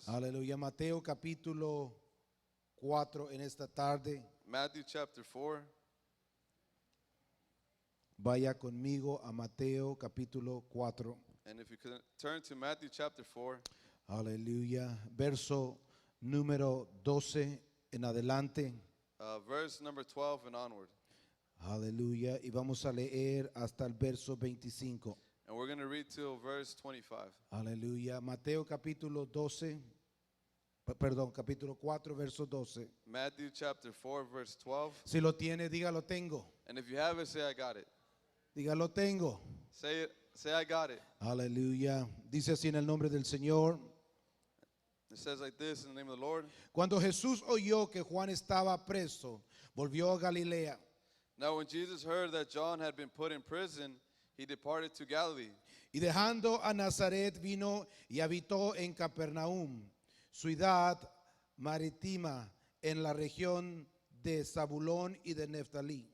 verses. Aleluya. Mateo capítulo 4 en esta tarde. Matthew chapter 4. Vaya conmigo a Mateo capítulo 4. And if you could turn to Matthew chapter 4, Aleluya. Verso número 12 en adelante. verse number 12 and onward. Aleluya. Y vamos a leer hasta el verso 25. And we're going to read till verse 25. Aleluya. Mateo capítulo 12. Perdón, capítulo 4, verso 12. Matthew chapter 4, verse 12. Si lo tiene, diga lo tengo. And if you have it, say I got it. Diga lo tengo. Say it. Say I got it. Aleluya. Dice así en el nombre del Señor. It says like this in the name of the Lord. Cuando Jesús oyó que Juan estaba preso, volvió a Galilea. Now when Jesus heard that John had been put in prison, he departed to Galilee. Y dejando a Nazaret vino y habitó en Capernaum, ciudad marítima en la región de Zabulón y de Neftalí.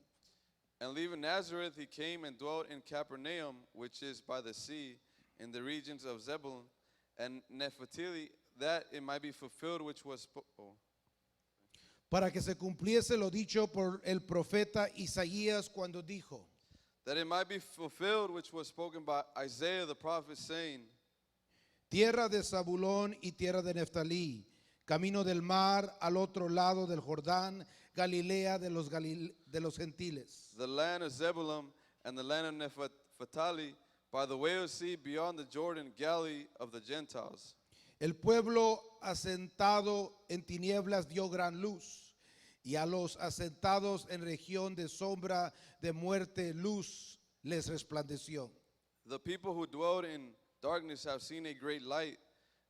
And leaving Nazareth, he came and dwelt in Capernaum, which is by the sea, in the regions of Zebulun and Nephtali, that it might be fulfilled which was Para que se cumpliese lo dicho por el profeta Isaías cuando dijo: that it might be fulfilled which was spoken by Isaiah the prophet, saying, Tierra de Zabulón y tierra de Neftalí, camino del mar al otro lado del Jordán, Galilea de los gentiles. the land of Zebulun and the land of Nephtali, by the way of the sea beyond the Jordan, Galilee of the Gentiles. El pueblo asentado en tinieblas dio gran luz, y a los asentados en región de sombra de muerte luz les resplandeció. The people who dwelled in darkness have seen a great light,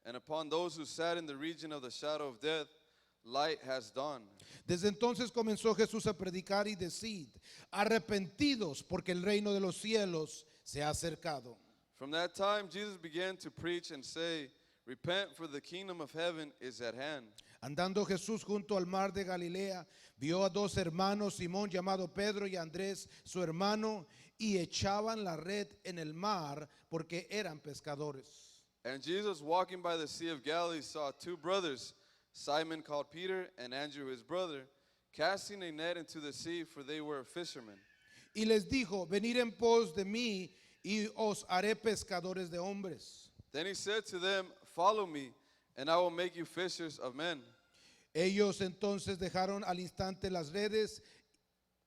and upon those who sat in the region of the shadow of death, light has dawned. Desde entonces comenzó Jesús a predicar y decir: arrepentidos, porque el reino de los cielos se ha acercado. From that time, Jesus began to preach and say, repent, for the kingdom of heaven is at hand. Andando Jesús junto al mar de Galilea, vio a dos hermanos, Simón llamado Pedro y Andrés su hermano, y echaban la red en el mar porque eran pescadores. And Jesus, walking by the Sea of Galilee, saw two brothers, Simon called Peter and Andrew his brother, casting a net into the sea, for they were fishermen. Y les dijo: venid en pos de mí y os haré pescadores de hombres. Then he said to them, follow me, and I will make you fishers of men. Ellos entonces dejaron al instante las redes,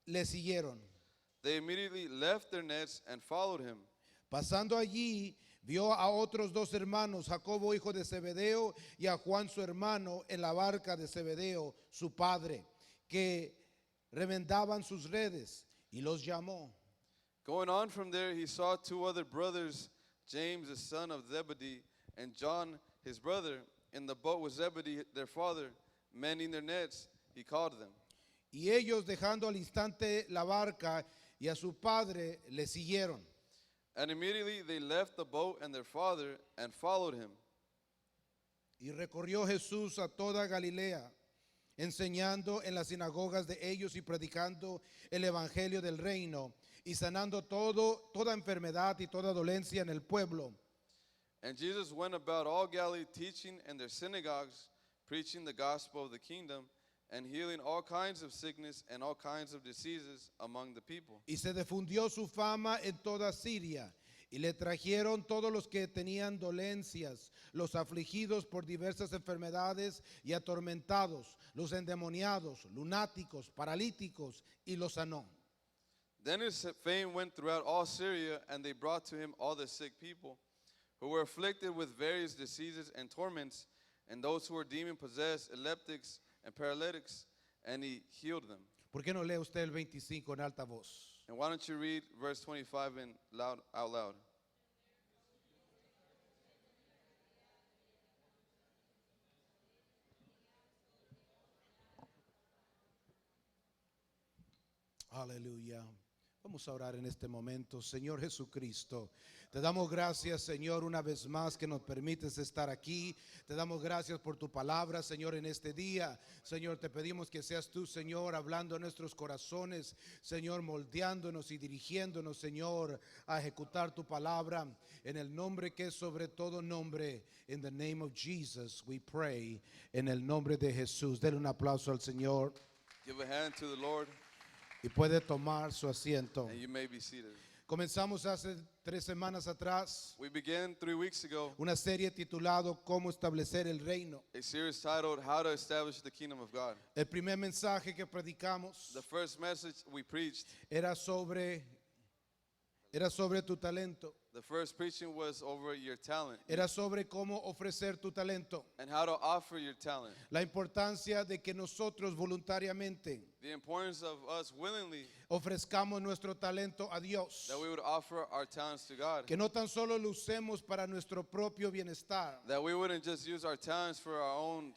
le siguieron. They immediately left their nets and followed him. Pasando allí, vio a otros dos hermanos, Jacobo hijo de Zebedeo y a Juan su hermano, en la barca de Zebedeo su padre, que remendaban sus redes, y los llamó. Going on from there, he saw two other brothers, James the son of Zebedee and John his brother, in the boat with Zebedee their father, mending their nets. He called them. Y ellos, dejando al instante la barca y a su padre, le siguieron. And immediately they left the boat and their father and followed him. Y recorrió Jesús a toda Galilea, enseñando en las sinagogas de ellos y predicando el evangelio del reino, y sanando toda enfermedad y toda dolencia en el pueblo. And Jesus went about all Galilee, teaching in their synagogues, preaching the gospel of the kingdom, and healing all kinds of sickness and all kinds of diseases among the people. Y se difundió su fama en toda Siria, y le trajeron todos los que tenían dolencias, los afligidos por diversas enfermedades y atormentados, los endemoniados, lunáticos, paralíticos, y los sanó. Then his fame went throughout all Syria, and they brought to him all the sick people who were afflicted with various diseases and torments, and those who were demon-possessed, epileptics, and paralytics, and he healed them. ¿Por qué no lee usted el 25 en alta voz? And why don't you read verse 25 out loud? Aleluya. Vamos a orar en este momento. Señor Jesucristo, te damos gracias, Señor, una vez más que nos permites estar aquí. Te damos gracias por tu palabra, Señor, en este día. Señor, te pedimos que seas tú, Señor, hablando en nuestros corazones, Señor, moldeándonos y dirigiéndonos, Señor, a ejecutar tu palabra en el nombre que es sobre todo nombre. In the name of Jesus we pray. En el nombre de Jesús. Denle un aplauso al Señor Give a hand to the Lord, y puede tomar su asiento. and you may be seated. Comenzamos hace 3 semanas atrás We began 3 weeks ago una serie titulado Cómo establecer el reino. a series titled How to Establish the Kingdom of God. El primer mensaje que predicamos The first message we preached, era sobre tu talento. the first preaching was over your talent Era sobre cómo ofrecer tu talento. and how to offer your talent. La importancia de que nosotros voluntariamente The importance of us willingly ofrezcamos nuestro talento a Dios. that we would offer our talents to God. Que no tan solo lo usemos para nuestro propio bienestar, That we wouldn't just use our talents for our own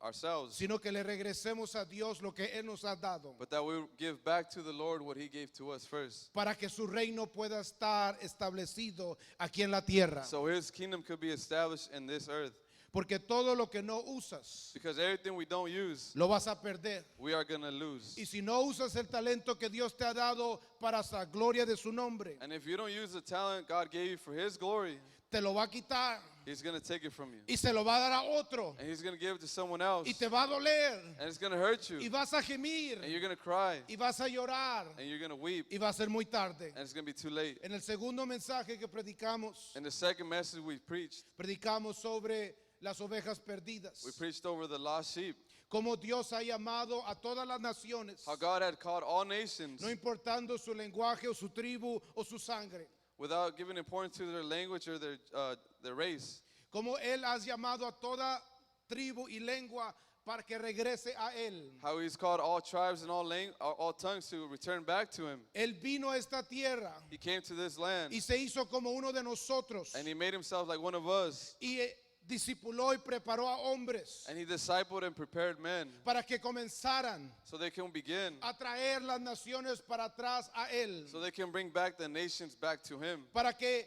ourselves, sino que le regresemos a Dios lo que Él nos ha dado, but that we would give back to the Lord what He gave to us first, para que su reino pueda estar establecido aquí en la tierra. so His kingdom could be established in this earth. Porque todo lo que no usas, Because everything we don't use, lo vas a perder. we are going to lose. Y si no usas el talento que Dios te ha dado para la gloria de su nombre, And if you don't use the talent God gave you for His glory, te lo va a quitar He's going to take it from you. y se lo va a dar a otro And He's going to give it to someone else. y te va a doler And it's going to hurt you. y vas a gemir And you're going to cry. y vas a llorar And you're going to weep. y va a ser muy tarde. And it's going to be too late. En el segundo mensaje que predicamos, In the second message we preached sobre las ovejas perdidas. we preached over the lost sheep. Como Dios ha llamado a todas las naciones, How God had called all nations no importando su lenguaje o su tribu o su sangre. without giving importance to their language or their race. Como Él ha llamado a toda tribu y lengua para que regrese a Él. How He's called all tribes and all tongues to return back to Him. Él vino a esta tierra He came to this land y se hizo como uno de nosotros and He made Himself like one of us. y discipuló y preparó a hombres And He discipled and prepared men para que comenzaran so they can begin, a traer las naciones para atrás a Él, so they can bring back the nations back to Him, para que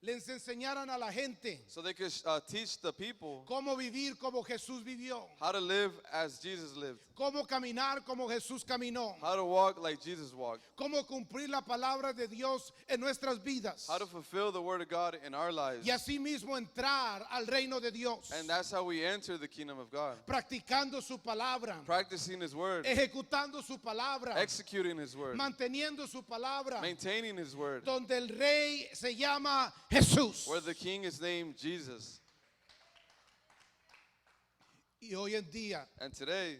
les enseñaran a la gente so they could teach the people cómo vivir como Jesús vivió, how to live as Jesus lived, cómo caminar como Jesús caminó, how to walk like Jesus walked, cómo cumplir la palabra de Dios en nuestras vidas how to fulfill the Word of God in our lives. y asimismo entrar al reino de Dios, And that's how we enter the kingdom of God, practicando su palabra, practicing His Word, ejecutando su palabra, executing His Word, manteniendo su palabra, maintaining His Word, donde el rey se llama Jesús. where the King is named Jesus. Y hoy en día And today,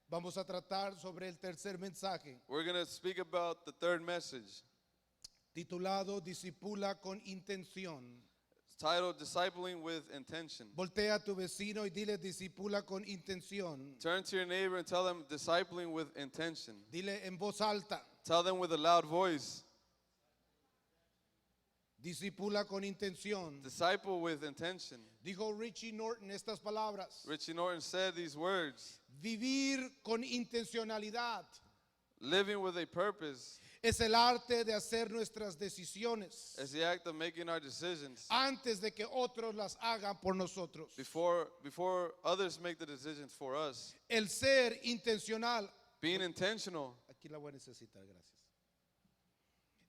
vamos a tratar sobre el tercer mensaje, we're going to speak about the third message, titulado Discipula con intención. titled Discipling with Intention. Voltea a tu vecino y dile discipula con intención. Turn to your neighbor and tell them discipling with intention. Dile en voz alta, Tell them with a loud voice, discipula con intención. disciple with intention. Dijo Richie Norton estas palabras: Richie Norton said these words, vivir con intencionalidad living with a purpose es el arte de hacer nuestras decisiones is the act of making our decisions antes de que otros las hagan por nosotros. before others make the decisions for us. El ser intencional. Being intentional, Aquí la voy a necesitar, gracias.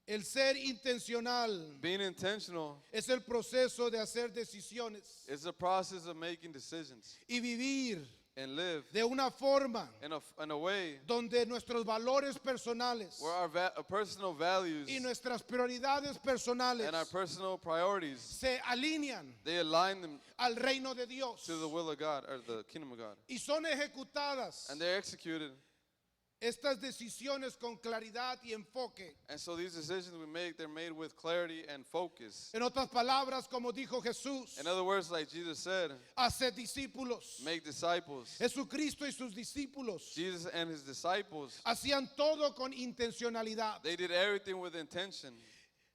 El ser intencional being intentional es el proceso de hacer decisiones is the process of making decisions y vivir and live de una forma in a way donde nuestros valores personales where our personal values y nuestras prioridades personales and our personal priorities, se alinean they align them al reino de Dios to the will of God or the kingdom of God. y son ejecutadas And they're executed. estas decisiones con claridad y enfoque. And so these decisions we make, they're made with clarity and focus. En otras palabras, como dijo Jesús, In other words, like Jesus said, hace discípulos. make disciples. Jesucristo y sus discípulos Jesus and His disciples, hacían todo con intencionalidad. they did everything with intention.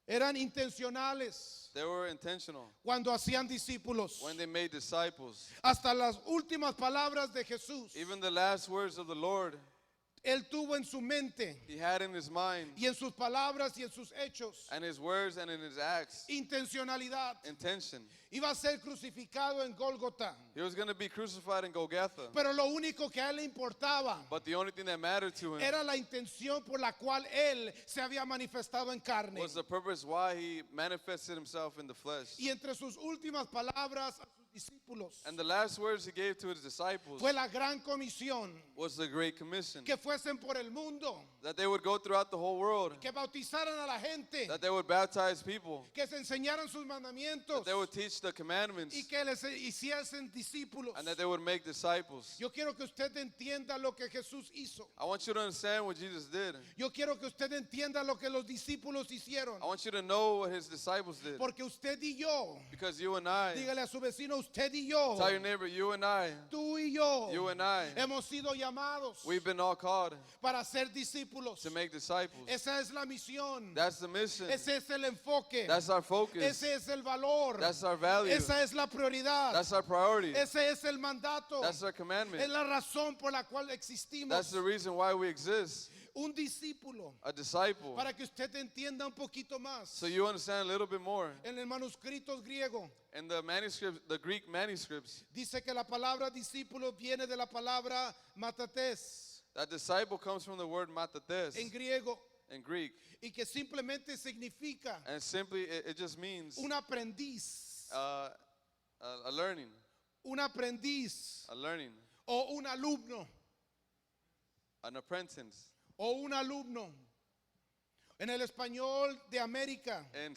Eran intencionales They were intentional cuando hacían discípulos. when they made disciples. Hasta las últimas palabras de Jesús Even the last words of the Lord Él tuvo en su mente He had in his mind y en sus palabras y en sus hechos and his words and in his acts intencionalidad. intention. Iba a ser crucificado en Gólgota, He was going to be crucified in Golgotha. pero lo único que a él le importaba But the only thing that mattered to him era la intención por la cual él se había manifestado en carne. was the purpose why he manifested himself in the flesh. Y entre sus últimas palabras a sus discípulos And the last words he gave to his disciples fue la gran comisión, was the Great Commission. que fuesen por el mundo, That they would go throughout the whole world. que bautizaran a la gente, That they would baptize people. que se enseñaran sus mandamientos That they would teach the commandments. y que les hiciesen discípulos. And that they would make disciples. Yo quiero que usted entienda lo que Jesús hizo. I want you to understand what Jesus did. Yo quiero que usted entienda lo que los discípulos hicieron. I want you to know what his disciples did. Porque usted y yo, Because you and I, dígale a su vecino, usted y yo, tell your neighbor, you and I, tú y yo, you and I, hemos sido llamados we've been all called para ser discípulos. to make disciples. Esa es la misión. That's the mission. Ese es el enfoque. That's our focus. Ese es el valor. That's our value. Esa es la prioridad. That's our priority. Ese es el mandato. That's our Es commandment. la razón por la cual existimos. That's the reason why we exist. Un discípulo. A disciple. Para que usted entienda un poquito más. So you understand a little bit more. En el manuscrito griego In the manuscripts, the Greek manuscripts, dice que la palabra discípulo viene de la palabra matates that disciple comes from the word matates en griego in Greek. y que simplemente significa And simply, it just means un aprendiz, a learning. un aprendiz A learning. o un alumno An apprentice. o un alumno. En el español de América In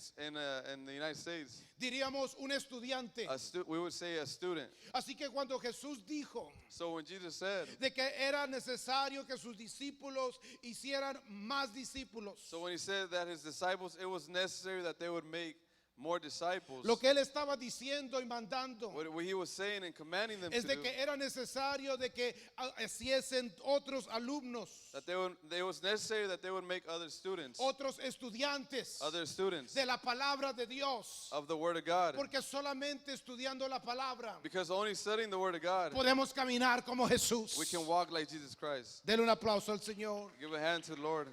the United States, diríamos un estudiante. we would say a student. Así que cuando Jesús dijo So when Jesus said, de que era necesario que sus discípulos hicieran más discípulos, so when he said that his disciples, it was necessary that they would make more disciples. lo que él estaba diciendo y mandando What he was saying and commanding them es to de do, que era necesario de que hiciesen otros alumnos, that it was necessary that they would make other students, otros estudiantes other students de la palabra de Dios, of the Word of God. porque solamente estudiando la palabra Because only studying the Word of God, podemos caminar como Jesús. we can walk like Jesus Christ. Denle un aplauso al Señor. Give a hand to the Lord.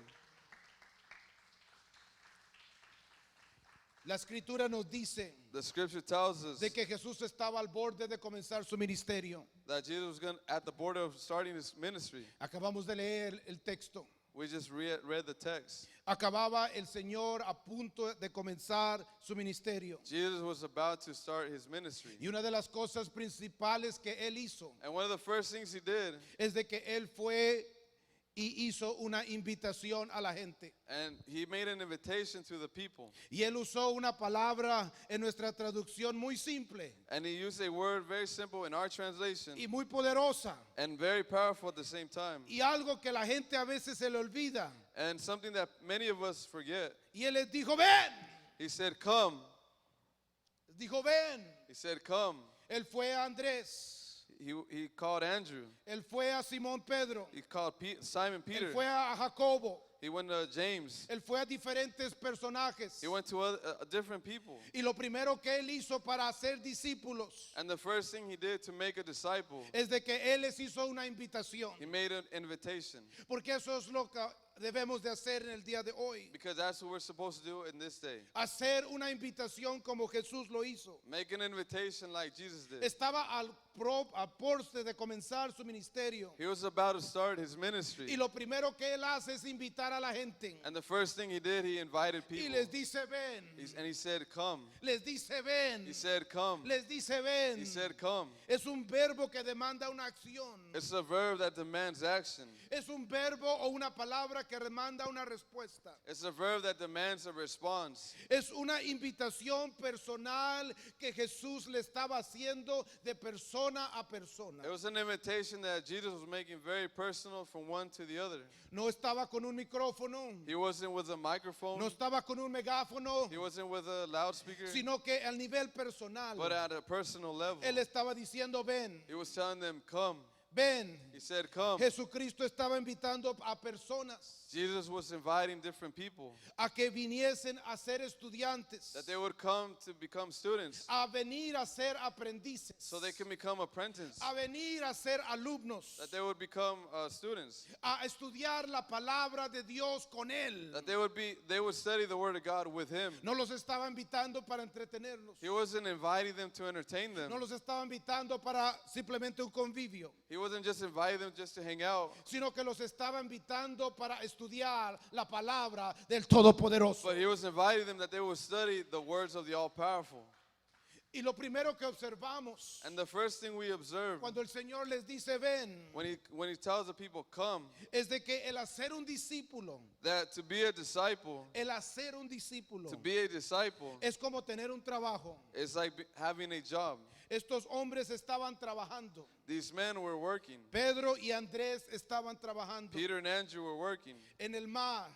La escritura nos dice The scripture tells us de que Jesús estaba al borde de comenzar su ministerio. that Jesus was at the border of starting his ministry. Acabamos de leer el texto. We just read the text. Acababa el Señor a punto de comenzar su ministerio. Jesus was about to start his ministry. Y una de las cosas principales que él hizo And one of the first things he did, es de que él fue y hizo una invitación a la gente. and he made an invitation to the people. Y él usó una palabra en nuestra traducción muy simple And he used a word very simple in our translation y muy poderosa. and very powerful at the same time. Y algo que la gente a veces se le olvida. And something that many of us forget. Y él les dijo, ven. He said, come. Dijo, ven. He said, come. Él fue a Andrés. He called Andrew. Él fue a Simón Pedro. He called Simon Peter. Él fue a Jacobo. He went to James. Él fue a diferentes personajes. He went to different people. Y lo primero que él hizo para hacer discípulos And the first thing he did to make a disciple, es de que él les hizo una invitación. he made an invitation. Porque eso es lo que debemos de hacer en el día de hoy. Because that's what we're supposed to do in this day. Hacer una invitación como Jesús lo hizo. Make an invitation like Jesus did. Estaba a porte de comenzar su ministerio. He was about to start his Y ministry. lo primero que él hace es invitar a la gente. And the first thing he did, he invited Y people. les dice, ven. And he said, come. Les dice, ven. He said, come. Les dice, ven. He said, come. Es un verbo que demanda una acción. It's a verb that demands action. Es un verbo o una palabra que demanda una respuesta. It's a verb that demands a response. Es una invitación personal que Jesús le estaba haciendo de persona a persona. It was an invitation that Jesus was making very personal from one to the other. No estaba con un micrófono, He wasn't with a microphone. no estaba con un megáfono, He wasn't with a loudspeaker. sino que al nivel personal, But at a personal level, él estaba diciendo, ven, he was telling them, come, ven. He said, come. Jesucristo estaba invitando a personas Jesus was inviting different people a que viniesen a ser estudiantes, that they would come to become students a venir a ser aprendices, so they can become apprentices, a venir a ser alumnos, that they would become students, a estudiar la palabra de Dios con Él. that they would study the Word of God with Him. No los estaba invitando para entretenerlos. He wasn't inviting them to entertain them. No los estaba invitando para simplemente un convivio, He wasn't just inviting them just to hang out, sino que los estaba invitando para estudiar la palabra del Todopoderoso. but He was inviting them that they would study the words of the All-Powerful. Y lo primero que observamos And the first thing we observe cuando el Señor les dice ven, when he tells the people, come, es de que el hacer un discípulo, that to be a disciple, el hacer un discípulo to be a disciple es como tener un trabajo. is like having a job. Estos hombres estaban trabajando. These men were working. Pedro y Andrés estaban trabajando Peter and Andrew were working en el mar,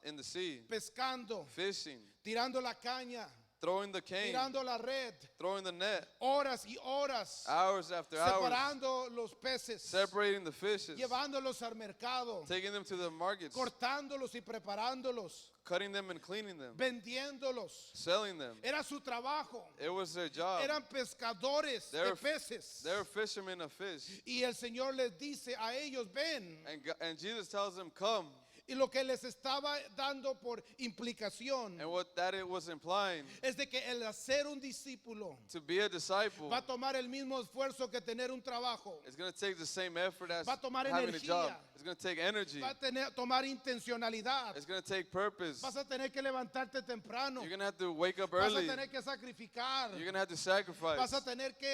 in the sea, pescando, fishing, tirando la caña, throwing the cane, tirando la red, throwing the net, horas y horas, hours after hours, separando los peces, separating the fishes, llevándolos al mercado, taking them to the markets, cortándolos y preparándolos, cutting them and cleaning them, vendiéndolos. selling them. Era su trabajo. It was their job. Eran pescadores They de were- peces. They were fishermen of fish. Y el Señor les dice a ellos, ven. And Jesus tells them, come. Y lo que les estaba dando por implicación And what that it was implying, es de que el hacer un discípulo to be a disciple, va a tomar el mismo esfuerzo que tener un trabajo. it's going to take the same effort as Va a tomar having a job. energía. It's going to take energy. Va a tomar intencionalidad. It's going to take purpose. Vas a tener que levantarte temprano. You're going to have to wake up Vas a early. tener que sacrificar. You're going to have to sacrifice. Vas a tener que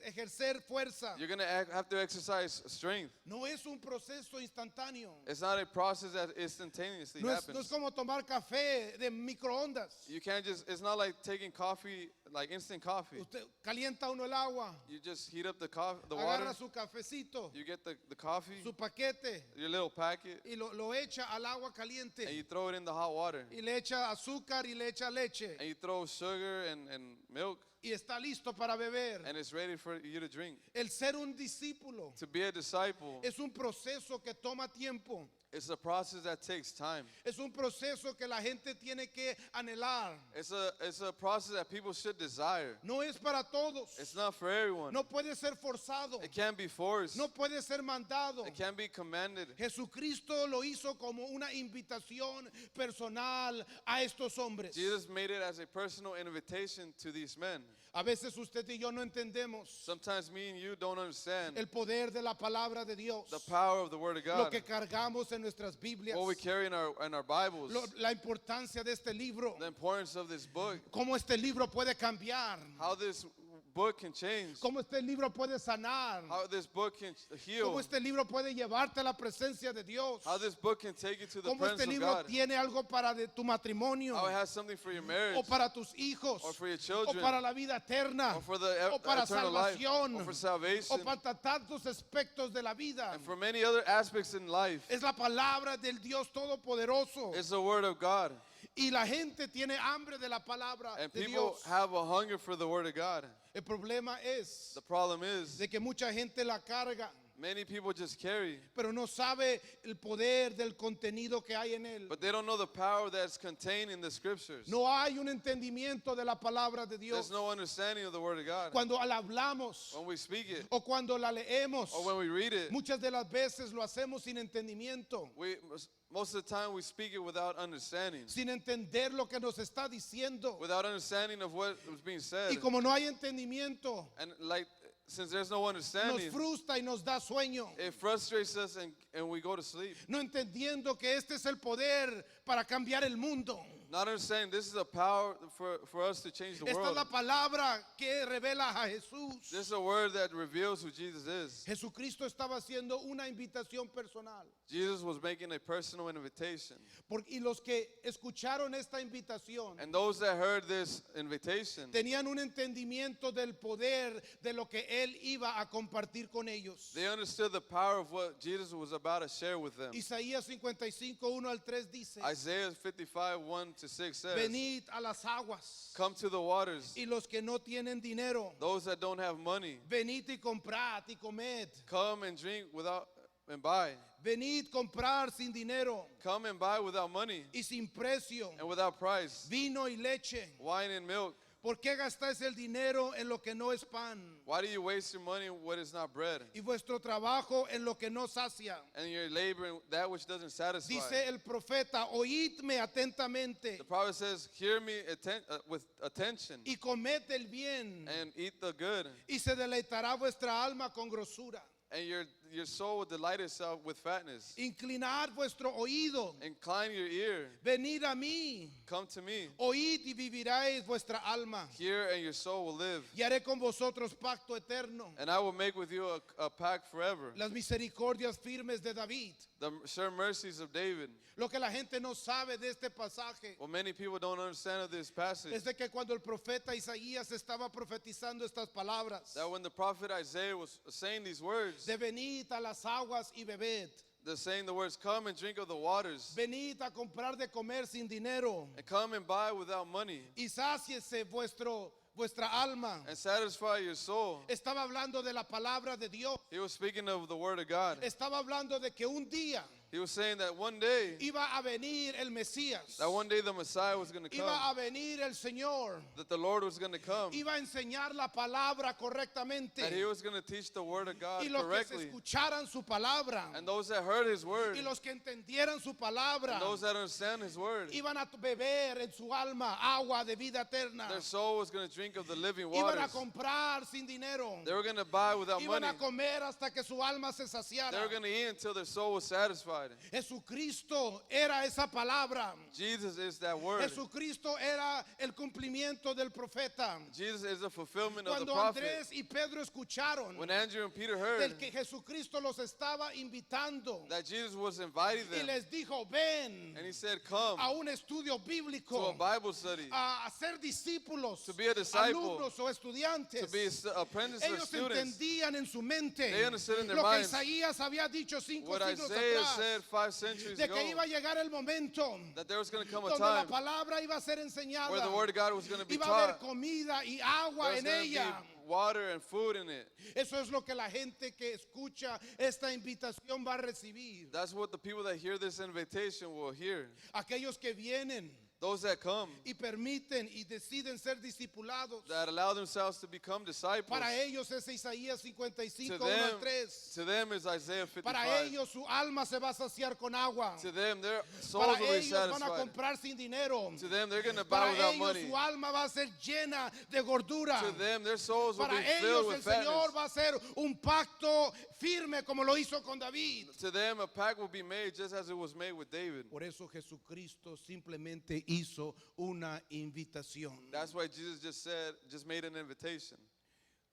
ejercer fuerza. You're going to have to exercise strength. No es un proceso instantáneo. It's not a process that instantaneously No es happens. como tomar café de microondas. You can't just, it's not like taking coffee, like instant coffee. Usted calienta uno el agua, You just heat up the water, agarra su cafecito, you get the coffee, su paquete your little packet, y lo echa al agua and caliente you throw it in the hot water. y le echa azúcar y le echa leche And you throw sugar and milk, y está listo para beber. and it's ready for you to drink. El ser un discípulo To be a disciple, es un proceso que toma tiempo. it's a process that takes time. Es un proceso que la gente tiene que anhelar. It's a process that people should desire. No es para todos. It's not for everyone. No puede ser forzado. It can't be forced. No puede ser mandado. It can't be commanded. Jesucristo lo hizo como una invitación personal a estos hombres. Jesus made it as a personal invitation to these men. A veces usted y yo no entendemos Sometimes me and you don't understand el poder de la palabra de Dios, the power of the Word of lo God, que cargamos en nuestras Biblias, what we carry in our Bibles, la importancia de este libro, the importance of this book, cómo este libro puede cambiar, how this book can change, cómo este libro puede sanar, how this book can heal, cómo este libro puede llevarte a la presencia de Dios, how this book can take you to the cómo este presence of libro God, tiene algo para tu matrimonio, how it has something for your marriage, o para tus hijos, or for your o children, para la vida eterna, or for the o para eternal life, salvación, or for salvation, o para tantos aspectos de la vida. and for many other aspects in life. Es la palabra del Dios Todopoderoso. It's the Word of God, Y la gente tiene hambre de la palabra and de people Dios. have a hunger for the Word of God. El problema es The problem is, de que mucha gente la carga, many people just carry, pero no sabe el poder del contenido que hay en él. but they don't know the power that's contained in the Scriptures. No hay un entendimiento de la palabra de Dios. There's no understanding of the Word of God. Cuando la hablamos When we speak it, o cuando la leemos, or when we read it, muchas de las veces lo hacemos sin entendimiento, most of the time we speak it without understanding, sin entender lo que nos está diciendo. without understanding of what was being said. Y como no hay entendimiento, And like, since there's no nos understanding, frustra y nos da sueño. it frustrates us and we go to sleep. No entendiendo que este es el poder para cambiar el mundo. Not understanding this is a power for us to change the Esta es world. la palabra que revela a Jesús. This is a word that reveals who Jesus is. Jesucristo estaba haciendo una invitación personal. Jesus was making a personal invitation. Y los que escucharon esta invitación And those that heard this invitation, tenían un entendimiento del poder de lo que Él iba a compartir con ellos. they understood the power of what Jesus was about to share with them. Isaías 55, 1 al 3 dice, Isaiah 55, 1 to 6 says, venid a las aguas. come to the waters. Y los que no tienen dinero, Those that don't have money, venid y comprad y comed. come and drink without and buy. Venid comprar sin dinero Come and buy without money y sin precio, and without price, vino y leche. wine and milk. ¿Por qué gastáis el dinero en lo que no es pan? Why do you waste your money on what is not bread? Y vuestro trabajo en lo que no sacia. And your labor in that which doesn't satisfy. Dice el profeta, oídme atentamente The prophet says, hear me with attention y comed el bien, and eat the good, y se deleitará vuestra alma con grosura. and your soul will delight itself with fatness. Inclinad vuestro oído, Incline your ear, venid a mí, come to me. oíd y viviráis vuestra alma. Hear and your soul will live. Y haré con vosotros pacto eterno. And I will make with you a pact forever. Las misericordias firmes de David. The sure mercies of David. Lo que la gente no sabe de este pasaje What many people don't understand of this passage, es de que cuando el profeta Isaías estaba profetizando estas palabras, that when the prophet Isaiah was saying these words, de venid a las aguas y bebed, they're saying the words, come and drink of the waters, venid a comprar de comer sin dinero, and come and buy without money, y sáciese vuestra alma. and satisfy your soul. Estaba hablando de la palabra de Dios. He was speaking of the word of God. Estaba hablando de que un día He was saying that one day, iba a venir el Mesías, that one day the Messiah was going to iba come, a venir el Señor, that the Lord was going to come, iba a enseñar la palabra correctamente, that he was going to teach the word of God y los que se correctly, escucharan su palabra, and those that heard his word, y los que entendieran su palabra, and those that understand his word, iban a beber en su alma agua de vida eterna, their soul was going to drink of the living iban a waters. comprar sin dinero, They were going to buy without iban money. a comer hasta que su alma se They saciara. were going to eat until their soul was satisfied. Jesucristo era esa palabra. Jesus is that word. Jesucristo era el cumplimiento del profeta. Jesus is the fulfillment of the Cuando prophet. Andrés y Pedro escucharon When Andrew and Peter del heard que Jesucristo los estaba invitando that Jesus was inviting y them, les dijo, ven and he said, come a un estudio to bíblico, a Bible study, a ser discípulos, to be a disciple, alumnos o estudiantes. to be apprentices or Ellos students. entendían en su mente They understood in their lo que minds Isaías había dicho 5 what siglos Isaiah atrás, said 5 centuries de ago, que iba a llegar el momento that there was going to come a donde la time palabra iba a ser enseñada, where the word of God was going to be iba a haber taught. comida y agua There's en going to be ella. water and food in it. Eso es lo que la gente que escucha esta invitación va a recibir. That's what the people that hear this invitation will hear. Aquellos que vienen Those that come, y permiten y deciden ser discipulados. that allow themselves to become disciples. Para ellos es Isaías 55, To 1 them, al 3. to them is Isaiah 55. Para ellos su alma se va a saciar con agua. To them, their souls Para will be ellos van a satisfied. comprar sin dinero. To them, they're going to buy Para without ellos money. su alma va a ser llena de gordura. To them, their souls will Para be filled ellos el with fatness. Señor va a hacer un pacto firme como lo hizo con David. To them, a pact will be made just as it was made with David. Por eso Jesucristo simplemente hizo una invitación. That's why Jesus just made an invitation.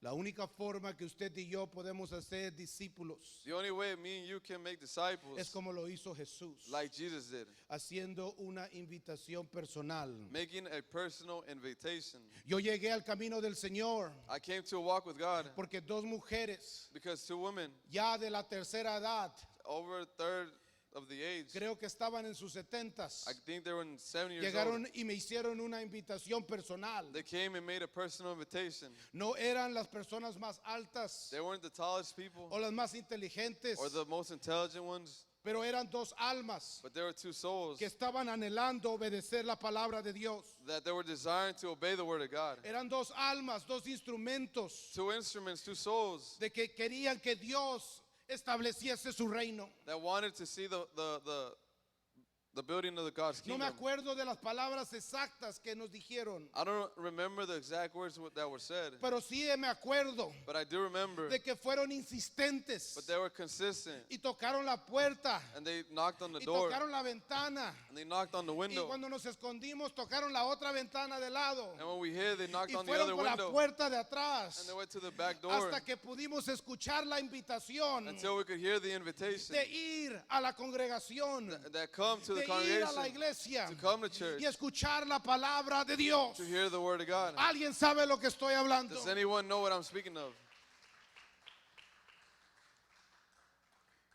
La única forma que usted y yo podemos hacer discípulos The only way me and you can make disciples es como lo hizo Jesús, like Jesus did, haciendo una invitación personal. making a personal invitation. Yo llegué al camino del Señor I came to a walk with God porque 2 mujeres because 2 women ya de la tercera edad, over a third of the age, creo que estaban en sus 70s, I think they were 7 years llegaron old, y me hicieron una invitación personal. they came and made a personal invitation. No eran las personas más altas They weren't the tallest people o las más inteligentes, or the most intelligent ones, pero eran 2 almas but there were 2 souls que estaban anhelando obedecer la palabra de Dios. that they were desiring to obey the word of God. Eran 2 almas, 2 instrumentos 2 instruments, 2 souls de que querían que Dios estableciese su reino. that wanted to see the building of the God's No me kingdom. acuerdo de las palabras exactas que nos dijeron, I don't remember the exact words that were said, pero sí me acuerdo but I do remember. de que fueron insistentes But they were consistent, y tocaron la puerta and they knocked on the y door, tocaron la ventana and they knocked on the y window, cuando nos escondimos tocaron la otra ventana de lado and when we hid, they knocked y on the fueron other por la window, puerta de atrás and they went to the back door hasta que pudimos escuchar la invitación until we could hear the invitation de ir a la congregación, that come to the de ir a la congregation, iglesia to come to church, y escuchar la palabra de Dios. to hear the word of God. ¿Alguien sabe lo que estoy hablando? Does anyone know what I'm speaking of?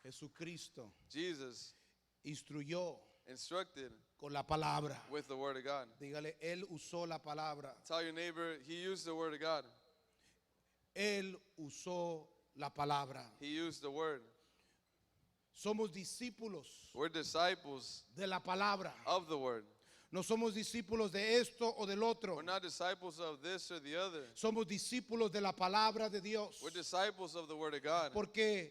Jesucristo Jesus instruyó instructed con la palabra. with the word of God. Dígale, él usó la palabra. Tell your neighbor, he used the word of God. Él usó la palabra. He used the word. Somos discípulos We're disciples de la palabra. of the word. No somos discípulos de esto o del otro. We're not disciples of this or the other. Somos discípulos de la palabra de Dios. We're disciples of the word of God. Porque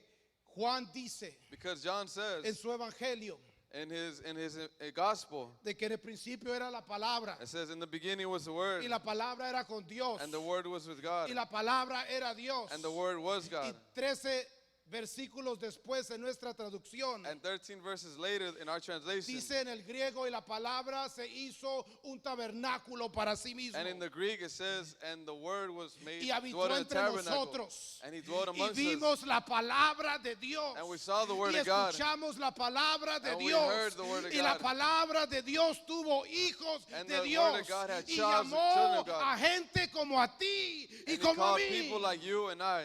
Juan dice Because John en says su evangelio in his gospel, de que en el principio era la palabra it says in the beginning was the word, y la palabra era con Dios and the word was with God, y la palabra era Dios. and the word was Y God. 13 versículos después en nuestra traducción And 13 verses later in our translation, dice en el griego y la palabra se hizo un tabernáculo para sí mismo and in the Greek it says, and the word was made, y dwelt habitó in a entre tabernacle, nosotros and he dwelt y amongst us, vimos la palabra de Dios and we saw the word y of God, escuchamos la palabra de and we Dios heard the word of y la God. palabra de Dios tuvo hijos And de the word Dios of God had y children llamó of God. a gente como a ti y and he como a called mí. people like you and I.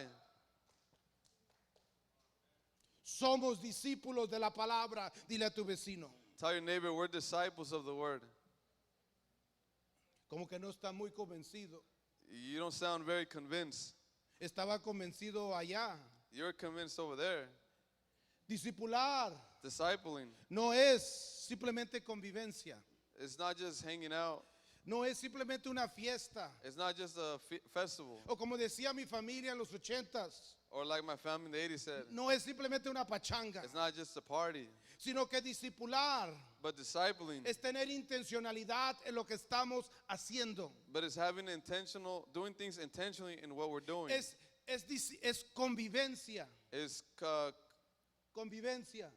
Somos discípulos de la palabra. Dile a tu vecino. Tell your neighbor, we're disciples of the word. Como que no está muy convencido. You don't sound very convinced. Estaba convencido allá. You're convinced over there. Discipular Discipling, no es simplemente convivencia. it's not just hanging out. No es simplemente una fiesta. It's not just a festival. O como decía mi familia en los 80s, Or like my family in the 80s said, no es simplemente una pachanga, it's not just a party. sino que discipular But discipling, es tener intencionalidad en lo que estamos haciendo. but it's having doing things intentionally in what we're doing. Es convivencia, It's convivencia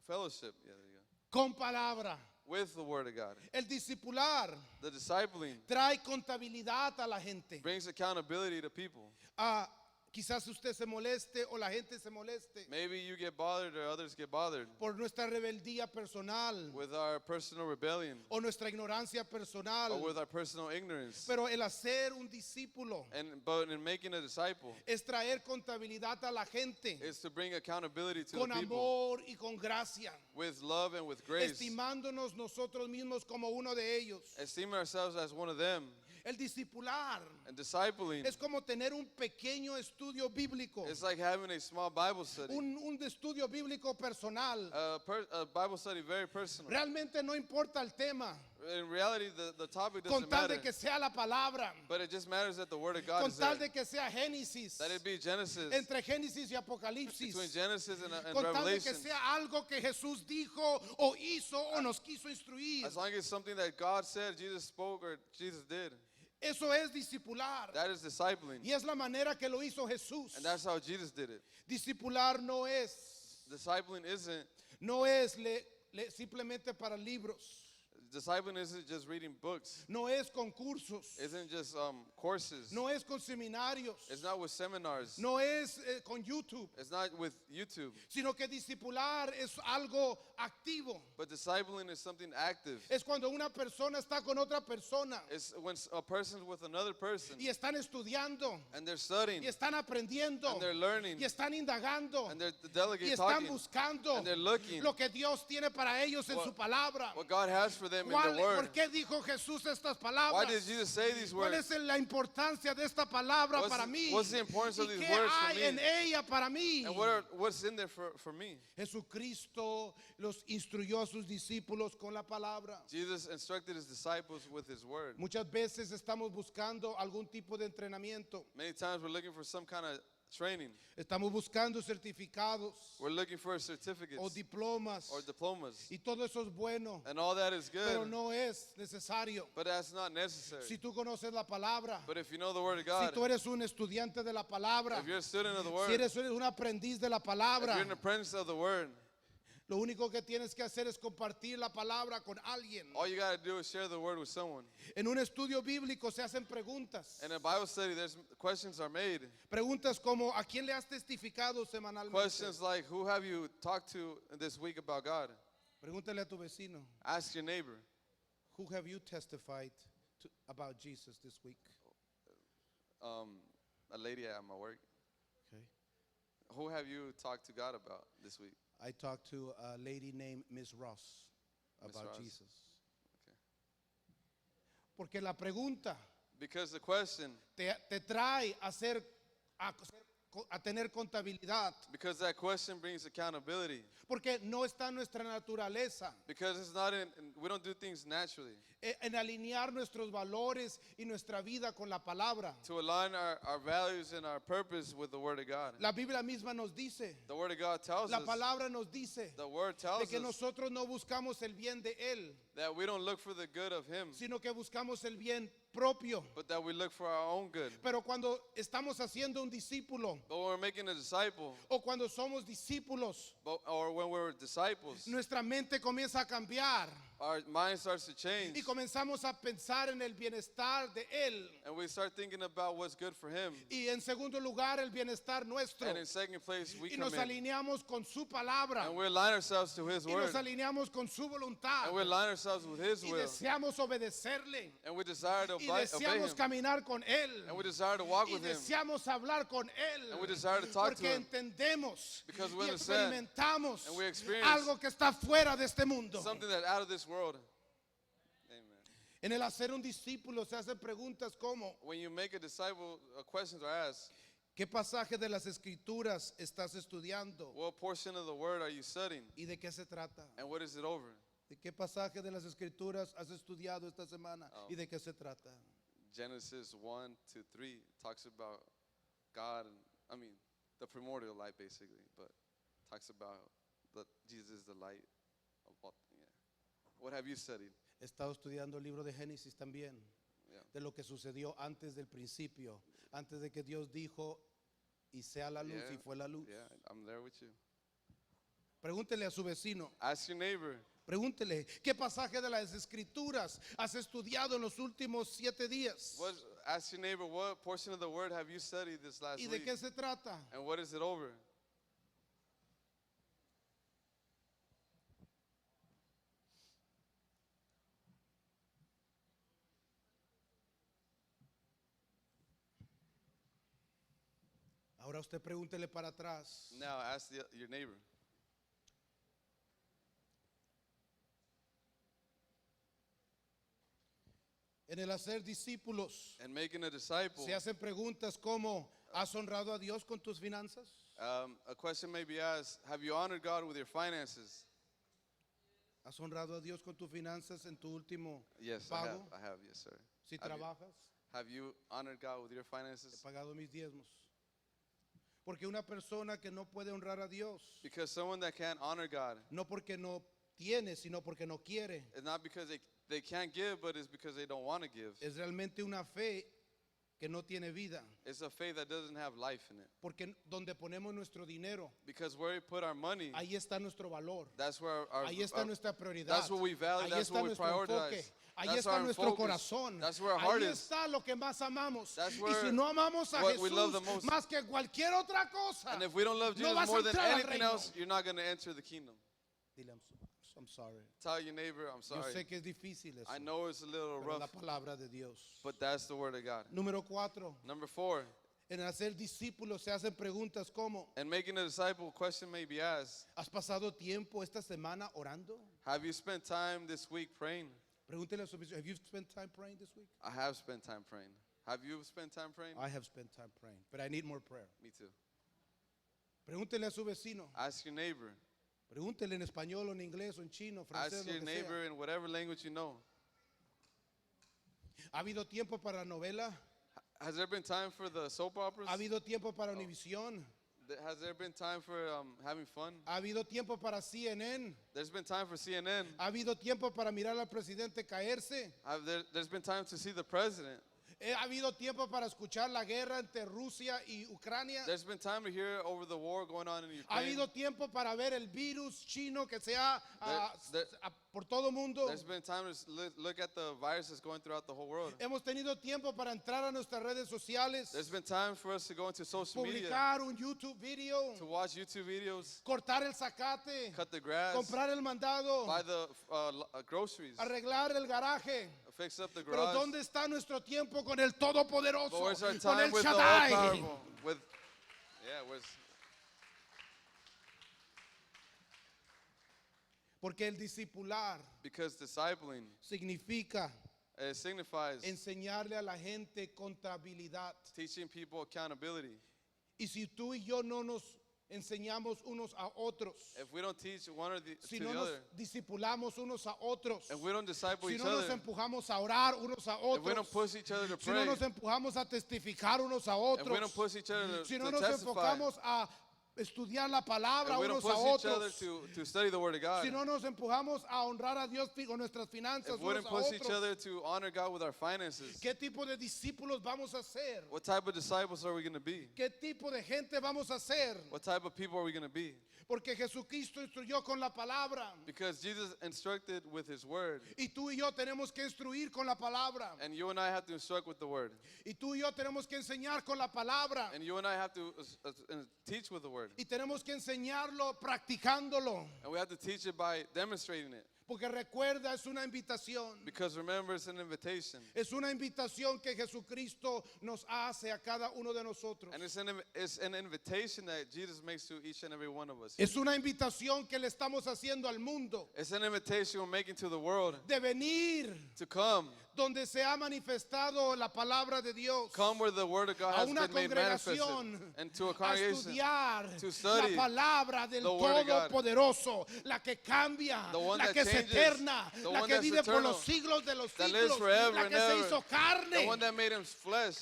fellowship, yeah, there you go, con palabra. with the word of God. El discipular The discipling trae contabilidad a la gente. brings accountability to people. Ah, quizás usted se moleste o la gente se moleste Maybe you get bothered or others get bothered por nuestra rebeldía personal with our personal rebellion o nuestra ignorancia personal. or with our personal ignorance. Pero el hacer un discípulo But in making a disciple, es traer contabilidad a la gente is to bring accountability to con the people amor y con gracia, with love and with grace, estimándonos nosotros mismos como uno de ellos. esteeming ourselves as one of them, El discipular and discipling. es como tener un pequeño estudio bíblico, It's like having a small Bible study, un estudio bíblico personal. a Bible study very personal. Realmente no importa el tema, In reality, the topic con doesn't tal matter, de que sea la palabra, but it just matters that the Word of God con is tal there. de que sea Génesis, That it be Genesis, entre Génesis y Apocalipsis, between Genesis and con tal de que Revelation. sea algo que Jesús dijo o hizo o nos quiso instruir. As long as it's something that God said, Jesus spoke, or Jesus did, Eso es discipular. that is discipling. Y es la manera que lo hizo Jesús. And that's how Jesus did it. Discipular Discipling isn't no es simplemente para libros. Discipling isn't just reading books. No es concursos. Isn't just courses. No es con seminarios. It's not with seminars. No es con YouTube. It's not with YouTube. Sino que discipular es algo activo. But discipling is something active. Es cuando una persona está con otra persona It's when a person's with another person y están estudiando and they're studying y están aprendiendo and they're learning y están indagando and they're y delegate están talking buscando and they're looking lo que Dios tiene para ellos en su palabra. what God has for them in ¿Por the Word. qué dijo Jesús estas Why palabras? did Jesus say these ¿Cuál words? es la importancia de esta palabra para mí? What's the importance ¿Y of these qué words for hay me? en ella para mí? And what's in there for me? Jesucristo los instruyó a sus discípulos con la palabra. Jesus instructed his disciples with his word. Muchas veces estamos buscando algún tipo de entrenamiento. Many times we're looking for some kind of training. Estamos buscando certificados We're looking for certificates o diplomas. or diplomas. Y todo eso es bueno, And all that is pero good, no es necesario. but that's not necessary. Si tú conoces la palabra, But if you know the word of si God, tú eres un estudiante de la palabra, if you're a student of the si word, eres un aprendiz de la if palabra, you're an apprentice of the word, lo único que tienes que hacer es compartir la palabra con alguien. all you got to do is share the word with someone. En un estudio bíblico se hacen preguntas. In a Bible study, there's questions are made. Preguntas como ¿a quién le has testificado semanalmente? Questions like, who have you talked to this week about God? Pregúntale a tu vecino. Ask your neighbor. Who have you testified about Jesus this week? A lady at my work. Okay. Who have you talked to God about this week? I talked to a lady named Miss Ross. about Mr. Oz. Jesus. Okay. Porque la pregunta Because the question, te trae a tener contabilidad. because that question brings accountability. Porque no está en nuestra naturaleza Because it's not we don't do things naturally. en alinear nuestros valores y nuestra vida con la palabra. To align our values and our purpose with the Word of God. La Biblia misma nos dice, The Word of God tells la us, palabra nos dice the Word de tells que us nosotros no buscamos el bien de Él, that we don't look for the good of Him, sino que buscamos el bien propio. but that we look for our own good. Pero cuando estamos haciendo un discípulo But when we're making a disciple, o cuando somos discípulos, or when we're disciples, nuestra mente comienza a cambiar our mind starts to change. y comenzamos a pensar en el bienestar de Él. And we start thinking about what's good for Him. Y en segundo lugar, el bienestar nuestro. And in second place, we Y come nos in. alineamos con su palabra. And we align ourselves to His Y Word. nos alineamos con su voluntad. And we align ourselves with His Y will. deseamos obedecerle. And we desire to Y obey deseamos Him. caminar con Él. And we desire to walk Y with Him. deseamos hablar con Él. And we desire to talk to Porque Him. entendemos Because we y understand experimentamos and we experience algo que está fuera de este mundo. Something that's out of this world. Amen. En el hacer un discípulo se hacen preguntas como, When you make a disciple, questions are asked. ¿qué pasaje de las Escrituras estás estudiando? What portion of the Word are you studying? ¿Y de qué se trata? And what is it over? ¿De qué pasaje de las Escrituras has estudiado esta semana? ¿Y de qué se trata? Genesis 1 to 3 talks about God, the primordial light basically, but talks about Jesus is the light of all. Yeah. What have you studied? He estado estudiando el libro de Génesis también, Yeah. de lo que sucedió antes del principio, antes de que Dios dijo, y sea la luz, Yeah. y fue la luz. Yeah, I'm there with you. Pregúntele a su vecino, Ask your neighbor, pregúntele, ¿qué pasaje de las Escrituras has estudiado en los últimos 7 días? ask your neighbor, what portion of the Word have you studied this last ¿Y de week? qué se trata? And what is it over? Ahora usted pregúntele para atrás. Now ask your neighbor. En el hacer discípulos, And making a disciple, se hacen preguntas como, ¿has honrado a Dios con tus finanzas? a question may be asked, have you honored God with your finances? ¿Has honrado a Dios con tus finanzas en tu último Yes, pago? I have, yes, sir. Si Have you- trabajas, Have you honored God with your he finances? pagado mis diezmos. Porque una persona que no puede honrar a Dios, Because someone that can't honor God, no porque no tiene, sino porque no quiere, it's not because they can't give, but it's because they don't want to give. es realmente una fe que no tiene vida. It's a faith that doesn't have life in it. Porque donde ponemos nuestro dinero, Because where we put our money, ahí está nuestro valor. that's where Ahí está nuestra prioridad. that's what we value, Ahí that's está what we nuestro prioritize. enfoque. Ahí That's está our nuestro focus. corazón. That's where our heart Ahí is. está lo que más amamos. That's Y where si no amamos a what we love the Jesús most. más que cualquier otra cosa, And if we don't love no Jesus vas a more than entrar al anything reino. else, you're not going to enter the kingdom. Dile, I'm sorry. Tell your neighbor, I'm Yo sorry. sé que es difícil eso, I know it's a little pero la rough, palabra de Dios. but that's the word of God. Número 4, Number 4, en hacer discípulos se hacen preguntas como, and making a disciple, question may be asked, ¿has pasado tiempo esta semana orando? have you spent time this week praying? Pregúntele a su vecino, have you spent time praying this week? I have spent time praying. Have you spent time praying? I have spent time praying, but I need more prayer. Me too. Pregúntele a su vecino, Ask your neighbor. pregúntele en español o en inglés o en chino, francés, Ask lo your que neighbor sea. in whatever language you know. ¿Ha habido tiempo para la novela? Has there been time for the soap operas? ¿Ha habido tiempo para Univisión? Has there been time for having fun? ¿Ha habido tiempo para CNN? There's been time for CNN. ¿Ha habido tiempo para mirar al presidente caerse? There's been time to see the president. ¿Ha habido tiempo para escuchar la guerra entre Rusia y Ucrania? There's been time to hear over the war going on in ¿Ha Ukraine. habido tiempo para ver el virus chino que se ha There- por todo mundo? There's been time to look at the viruses going throughout the whole world. Hemos tenido tiempo para entrar a nuestras redes sociales, There's been time for us to go into social media, publicar un YouTube video, to watch YouTube videos, cortar el zacate, cut the grass, comprar el mandado, buy the groceries, arreglar el garaje. fix up the Pero garage. ¿dónde está nuestro tiempo con el Todopoderoso, But where's our con time el with the Shaddai? all-powerful? Where's... Porque el discipular Because discipling significa signifies enseñarle a la gente contabilidad. teaching people accountability. Y si tú y yo no nos enseñamos unos a otros, If we don't teach one or si to no the nos other, discipulamos unos a otros, if we don't disciple si each no nos other, empujamos a orar unos a if we don't otros, push each other to si no pray, nos empujamos a testificar unos a if we don't otros, push each other si no to nos testify, enfocamos a estudiar la palabra if we don't unos a push each other otros, to study the Word of God, si no nos empujamos a honrar a Dios con nuestras finanzas if we unos don't a push each otros, other to honor God with our finances, ¿qué tipo de discípulos vamos a ser? what type of disciples are we going to be? ¿Qué tipo de gente vamos a ser? What type of people are we going to be? Porque Jesucristo instruyó con la palabra Because Jesus instructed with His Word, y tú y yo tenemos que instruir con la palabra and you and I have to instruct with the Word, y tú y yo tenemos que enseñar con la palabra and you and I have to teach with the Word, y tenemos que enseñarlo practicándolo. and we have to teach it by demonstrating it. Porque recuerda, es una invitación. Because remember, it's an invitation. Es una invitación que Jesucristo nos hace a cada uno de nosotros. And it's an invitation that Jesus makes to each and every one of us. Es una invitación que le estamos haciendo al mundo It's an invitation we're making to the world de venir to come. donde se ha manifestado la palabra de Dios. Come where the Word of God A has una been made manifested. congregación And to a a congregation, estudiar to study la palabra del the Word of God. Todopoderoso, la que cambia, The one la that que es changes, eterna, the la one que that's vive por eternal, los siglos de los that lives siglos, forever la and que se ever, hizo carne. the one that made Him flesh.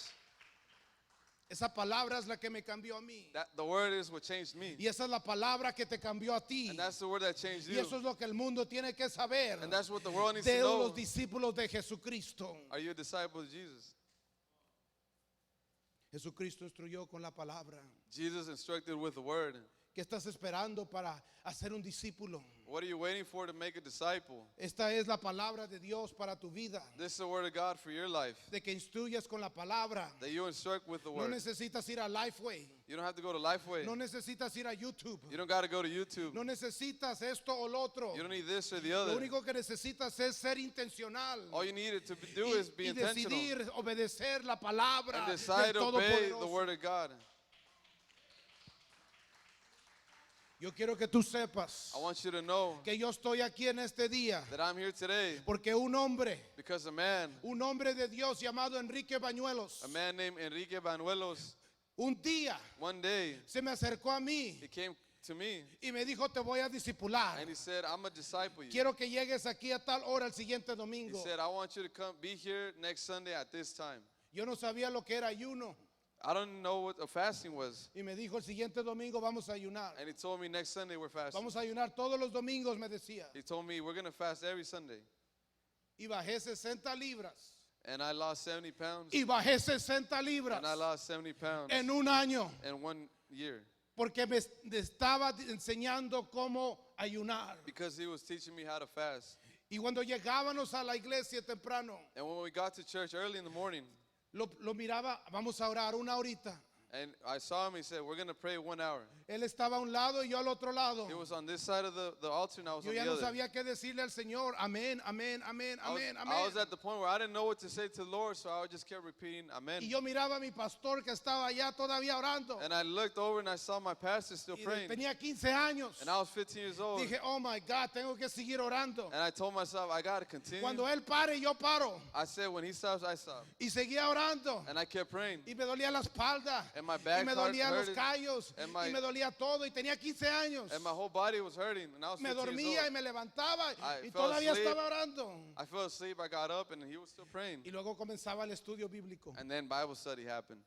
Esa palabra es la que me cambió a mí. That the Word is what changed me. Y esa es la palabra que te cambió a ti. And that's the Word that changed Y you. eso es lo que el mundo tiene que saber And that's what the world needs de to know. los discípulos de Jesucristo. Are you a disciple of Jesus? Jesucristo instruyó con la palabra. Jesus instructed with the Word. ¿Qué estás esperando para hacer un discípulo? What are you waiting for to make a disciple? Esta es la palabra de Dios para tu vida. This is the Word of God for your life. De que instruyas con la palabra. That you instruct with the No Word. necesitas ir a Lifeway. You don't have to go to Lifeway. No necesitas ir a YouTube. You don't got to go to YouTube. No necesitas esto o lo otro. You don't need this or the Lo other. único que necesitas es ser intencional. All you need to do is be y intentional decidir obedecer la palabra and decide del to obey the Todopoderoso. Word of God. Yo quiero que tú sepas I want you to know que yo estoy aquí en este día that I'm here today porque un hombre de Dios llamado Enrique Bañuelos, a man named Enrique Banuelos, un día one day se me acercó a mí he came to me y me dijo, te voy a discipular. and he said, I'm a disciple you. Quiero que llegues aquí a tal hora el siguiente He domingo. said, I want you to come be here next Sunday at this time. Yo no sabía lo que era ayuno I don't know what a fasting was. y me dijo, el siguiente domingo vamos a ayunar. And he told me next Sunday we're fasting. Vamos a ayunar todos los domingos, me decía. He told me we're going to fast every Sunday. Y bajé 60 libras. And I lost 70 pounds. Y bajé 60 libras And I lost 70 pounds en un año. in 1 year. Porque me estaba enseñando cómo ayunar. Because he was teaching me how to fast. Y cuando llegábamos a la iglesia temprano, And when we got to church early in the morning, lo miraba, vamos a orar una horita. and I saw him, he said, we're going to pray 1 hour. Él estaba a un lado y yo al otro lado. He was on this side of the altar and I was Yo on ya the no other. sabía qué decirle al Señor. Amén, amén, amén, amén, I amén. was at the point where I didn't know what to say to the Lord, so I just kept repeating, Amen. Y yo miraba a mi pastor que estaba allá todavía orando. And I looked over and I saw my pastor still Y praying. tenía 15 años. And I was 15 years old. Dije, oh my God, tengo que seguir orando. And I told myself, I got to continue. Cuando él pare, yo paro. I said, when he stops, I stop. Y seguía orando. And I kept praying. Y me dolía la espalda. And my Y back me dolían los hurted. callos. And Y me dolía todo. Y tenía 15 años. And my whole body was hurting. And I was Me 15 dormía years y old. me levantaba. I Y fell todavía asleep. estaba orando. I fell asleep. I got up and he was still praying. Y luego comenzaba el estudio bíblico. And then Bible study happened.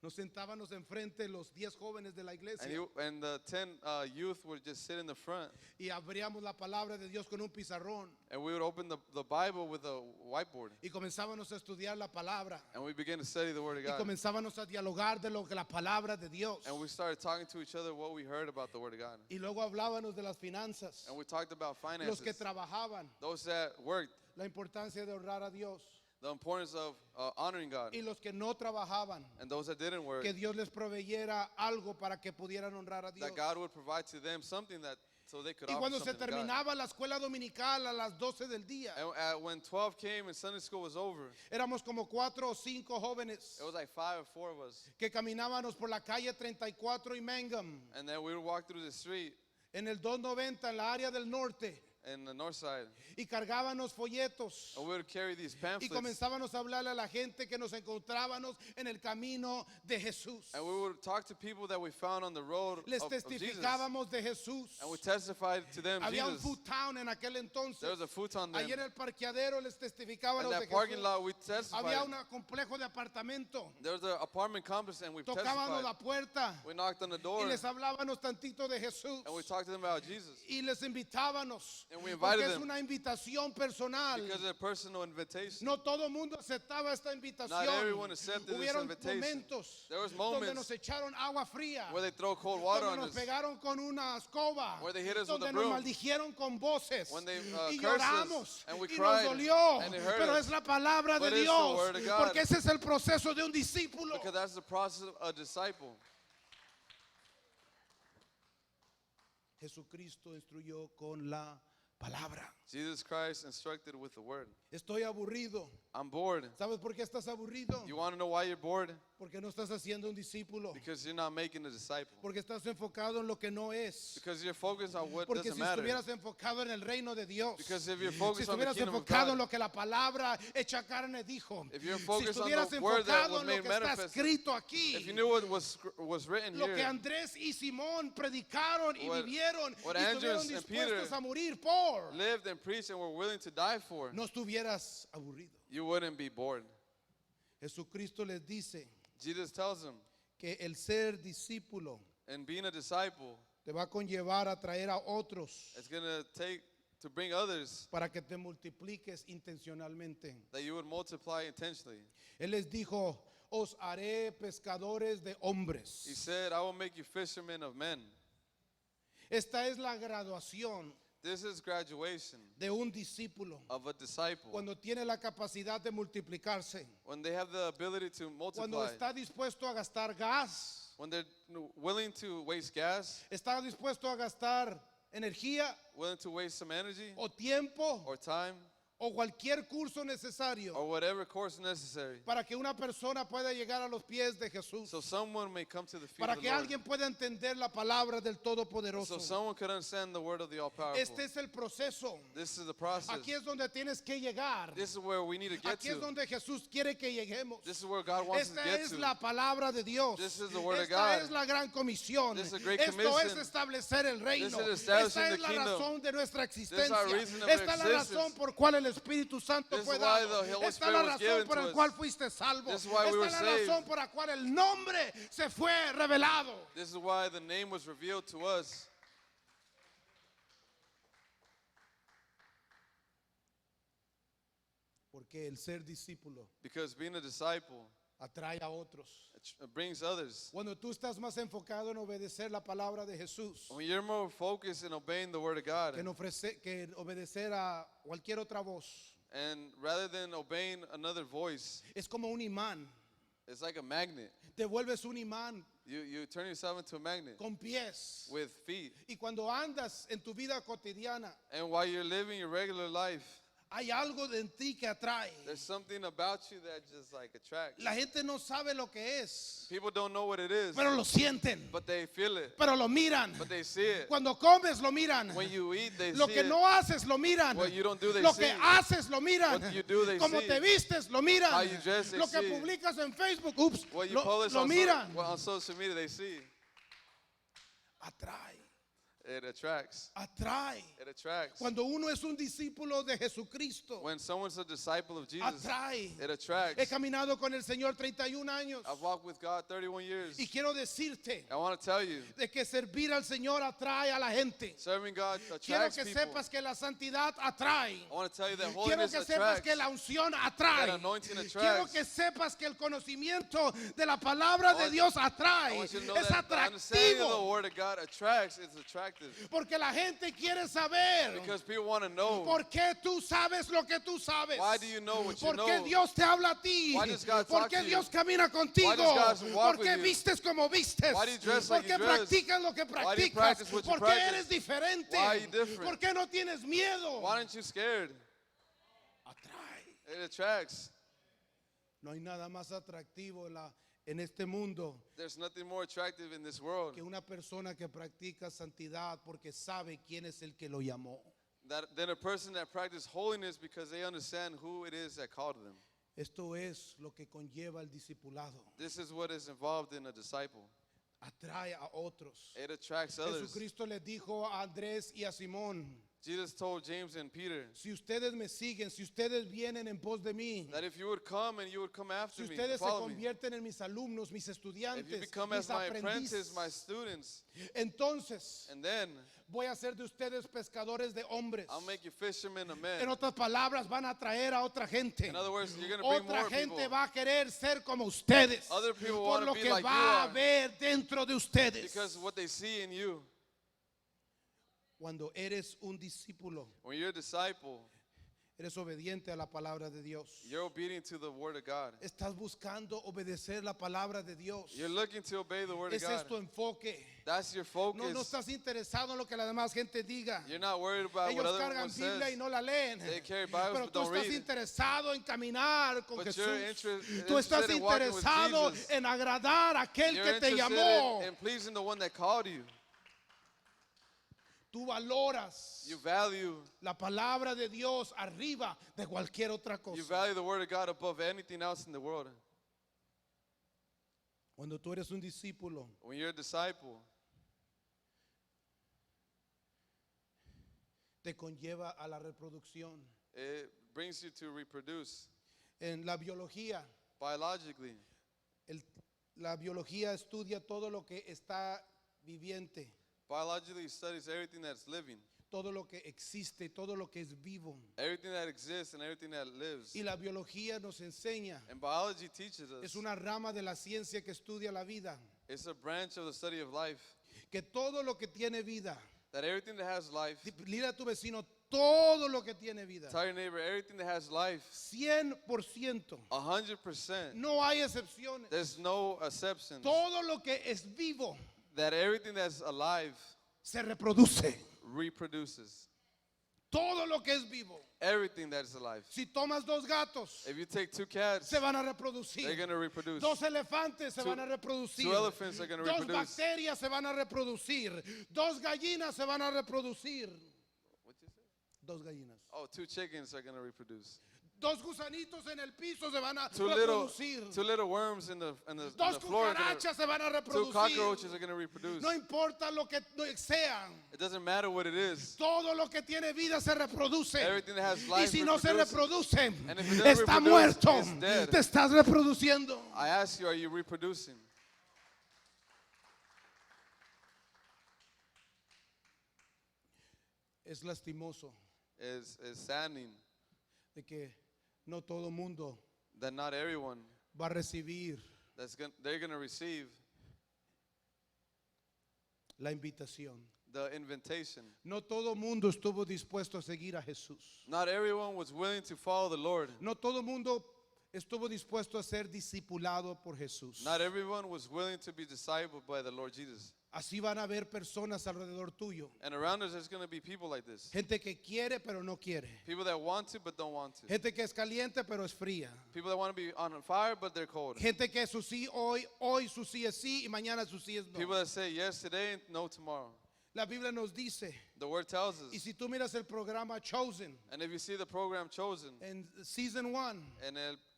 Nos sentábamos enfrente los 10 jóvenes de la iglesia. And the 10 youth would just sit in the front. Y abríamos la palabra de Dios con un pizarrón. And we would open the Bible with a whiteboard. Y comenzábamos a estudiar la palabra. And we began to study the Word of Y God. comenzábamos a dialogar de lo que la palabra de Dios. And we started talking to each other what we heard about the Word of God. Y luego hablábamos de las finanzas. And we talked about Los finances. que trabajaban. Those that worked, La importancia de honrar a Dios. the importance of honoring God. Y los que no trabajaban. And those that didn't work, Que Dios les proveyera algo para que pudieran honrar a Dios. that God would provide to them something that so they could Y offer cuando se something to God. terminaba la escuela dominical a las 12 del día, And when 12 came and Sunday school was over, éramos como 4 o 5 jóvenes it was like 5 or 4 of us. que caminábamos por la calle 34 y Mangum, And then we would walk through the street en el 290 en la área del norte. in the north side. y cargábamos folletos. And we would carry these Y pamphlets. comenzábamos a hablarle a la gente que nos encontrábamos en el camino de Jesús. And we would talk to people that we found on the road Les of Jesus. testificábamos de Jesús. And we testified to them Había un Jesus. food town en aquel entonces. There was a futon Allí en then. el parqueadero les testificábamos In de that parking Jesús. lot we testified. Había un complejo de apartamento. There was an apartment complex and we Tocábamos la testified. puerta We knocked on the y door les hablábamos tantito de Jesús. and we talked to them about Jesus. Y les invitábamos. And we Porque invited es them. una invitación personal. Because of a personal invitation. No todo el mundo aceptaba esta invitación. Not everyone accepted this Hubieron invitation. momentos There was donde moments nos echaron agua fría. where they throw cold water Donde on nos us. pegaron con una escoba. Where they hit us with Donde a nos broom. maldijeron con voces. When they, Y cursed us, lloramos. and we Y cried, nos dolió. and it hurt Pero us. es la palabra But de it's the Dios. word of God. Porque ese es el proceso de un discípulo. Because that's the process of a disciple. Jesucristo instruyó con la palabra. Jesus Christ instructed with the word. Estoy aburrido. I'm bored. ¿Sabes por qué estás aburrido? You want to know why you're bored? Porque no estás haciendo un discípulo. Because you're not making a disciple. Porque estás enfocado en lo que no es. Because you're focused on what Porque doesn't si matter. estuvieras enfocado en el reino de Dios, Because if you're si focused on the estuvieras kingdom of enfocado en God, lo que la palabra hecha carne dijo, if you're si focused on estuvieras the word that enfocado was en lo made que está manifest, escrito aquí, if you knew what was written lo que here, Andrés y Simón predicaron y What- vivieron what y estuvieron Andres and dispuestos Peter a morir por, lived and preached and were willing to die for, no estuvieras aburrido. you wouldn't be bored. Jesucristo les dice Jesus tells them, que el ser discípulo and being a disciple, te va a conllevar a traer a otros it's going to take to bring others para que te multipliques intencionalmente. that you would multiply intentionally. Él les dijo, os haré pescadores de He hombres. said, I will make you fishermen of men. Esta es la graduación This is graduation de un discípulo. of a disciple. Cuando tiene la capacidad de multiplicarse. When they have the ability to Cuando multiply. está dispuesto a gastar gas. When they're willing to waste gas, Está dispuesto a gastar energía willing to waste some energy o tiempo or time o cualquier curso necesario or whatever course necessary para que una persona pueda llegar a los pies de Jesús. so someone may come to the feet Para of the que Lord. alguien pueda entender la palabra del So Todopoderoso. someone could understand the word of the All-Powerful. Este es el proceso. This is the process. Aquí es donde tienes que llegar. This is where we need to get Aquí es to. donde Jesús quiere que lleguemos. This is where God wants us Esta to get es to. la palabra de Dios. This is the word of Esta God. es la gran comisión. This is a great Esto es commission. establecer el reino. This is establishing Esta es the la kingdom. razón de nuestra This is existencia. our reason of Esta es la existence. razón por cual el Espíritu Santo This is fue why dado. the Holy Esta es la Spirit was razón given por to el us. cual fuiste salvo. This is why we were Esta es la razón saved. por la cual el nombre se fue revelado. This is why the name was revealed to us. Porque el ser discípulo Because being a disciple atrae a otros. it brings others. Cuando tú estás más enfocado en obedecer la palabra de Jesús When you're more focused in obeying the word of God, que en obedecer a cualquier otra voz, and rather than obeying another voice, es como un imán. it's like a magnet. Te vuelves un imán You turn yourself into a magnet con pies. with feet. Y cuando andas en tu vida cotidiana, And while you're living your regular life, hay algo de en ti que atrae. there's something about you that just like attracts. La gente no sabe lo que es, People don't know what it is, pero lo sienten, but they feel it, pero lo miran. but they see it. Cuando comes lo miran. When you eat, they Lo see que it. no haces lo miran. What you don't do, they Lo see. que haces lo miran. What you do, they Como see. te vistes lo miran. How you dress, they Lo que see. publicas en Facebook, ups, What you lo publish lo on, miran. on social media, they see. Atrae, It attracts. atrae. It attracts. Cuando uno es un discípulo de Jesucristo, When someone's a disciple of Jesus, atrae. it He attracts. caminado con el Señor 31 años I've walked with God 31 years. y quiero decirte I want to tell you, de que servir al Señor atrae a la gente. serving God Quiero attracts que people. sepas que la santidad atrae. I want to tell you that Quiero holiness que sepas attracts. que la unción atrae. That anointing Quiero attracts. que sepas que el conocimiento de la palabra de want- Dios I atrae. want you to know Es that the understanding of the atractivo. word of God attracts. It's attractive. Porque la gente quiere saber Because people want to know, por qué tú sabes lo que tú sabes. why do you know what you ¿Por qué know? Dios te habla a ti? Why does God ¿Por talk qué to you? Dios camina contigo? Why does God walk ¿Por qué with you? vistes como vistes? Why do you dress ¿Por like qué you dress? practicas lo que Why do you practicas? practice what you ¿Por qué practice? eres diferente? Why are you different? ¿Por qué no tienes miedo? Why aren't you scared? Atrae. It attracts. No hay nada más atractivo en este mundo There's nothing more attractive in this world que una persona que practica santidad porque sabe quién es el que lo llamó. than a person that practices holiness because they understand who it is that called them. Esto es lo que conlleva el discipulado. This is what is involved in a disciple. Atrae a otros. It attracts others. Jesucristo le dijo a Andrés y a Simón, Jesus told James and Peter si ustedes me siguen, si ustedes vienen en pos de mí, that if you would come and you would come after si me, ustedes se follow me, convierten en mis alumnos, mis if you estudiantes, become mis as my apprentice, aprendices, my students, entonces and then voy a hacer de ustedes pescadores de hombres. I'll make you fishermen of men. En otras palabras, van a traer a otra gente. In other words, you're going to bring Otra more gente people. va a querer ser como ustedes. Other people Por want lo to be que like you va a are. haber dentro de ustedes. Because what they see in you, Cuando eres un discípulo, when you're a disciple, eres obediente a la palabra de Dios. you're obedient to the word of God. Estás buscando obedecer la palabra de Dios. You're looking to obey the word of Ese es God. tu enfoque. That's your No, focus. no estás interesado en lo que la demás gente diga. You're not worried about what Ellos other cargan one Biblia y says. no la leen. They carry Bibles Pero but tú don't estás read. interesado en caminar con But Jesús. you're Tú estás interested in walking with interesado Jesus. en agradar a aquel You're que te interested llamó. in pleasing the one that called you. Tú valoras You value la palabra de Dios arriba de cualquier otra you cosa. value the word of God above anything else in the world. Cuando tú eres un discípulo, When you're a disciple, te conlleva a la reproducción. it brings you to reproduce En la biología, biologically. la biología estudia todo lo que está viviente, Biologically studies everything that's living, todo lo que existe, todo lo que es vivo. everything that exists and everything that lives. Y la biología nos enseña, And biology teaches us, es una rama de la ciencia que estudia la vida, it's a branch of the study of life, que todo lo que tiene vida, that everything that has life, dile a tu vecino, todo lo que tiene vida, tell your neighbor, everything that has life, 100%, 100%, no hay excepciones. there's no exceptions, Todo lo que es vivo that everything that's alive se reproduce. reproduces. Todo lo que es vivo. Everything that is alive. Si tomas dos gatos, If you take two cats, se van a reproducir. they're going to reproduce. Dos elefantes se Two- van a reproducir. two elephants are gonna Dos reproduce. bacterias se van a reproducir. Dos gallinas se van a reproducir. What'd you say? Dos gallinas. Oh, two chickens are going to reproduce. Dos gusanitos en el piso se van a Two reproducir. little worms in the Dos floor are gonna, cucarachas se van a two reproducir. cockroaches are going to reproduce. No importa lo que sean. It doesn't matter what it is. Todo lo que tiene vida se reproduce. Everything that has Y life si no se reproduces. reproduce, And if it doesn't está reproduce, muerto. it's dead. Te estás reproduciendo. I ask you, are you reproducing? Es lastimoso Is saddening de que no todo mundo that not everyone va a recibir they're going to receive la invitación. the invitation. No todo mundo estuvo dispuesto a seguir a Jesús. Not everyone was willing to follow the Lord. No todo mundo estuvo dispuesto a ser discipulado por Jesús. Not everyone was willing to be discipled by the Lord Jesus. Así van a haber personas alrededor tuyo. And around us, there's going to be people like this. Gente que quiere pero no quiere. People that want to but don't want to. Gente que es caliente pero es fría. People that want to be on fire but they're cold. Gente que su sí hoy su sí es sí y mañana su sí es People no. that say yes today and no tomorrow. La Biblia nos dice, The word tells y us. si tú miras el programa Chosen And if you see the program Chosen en Season 1,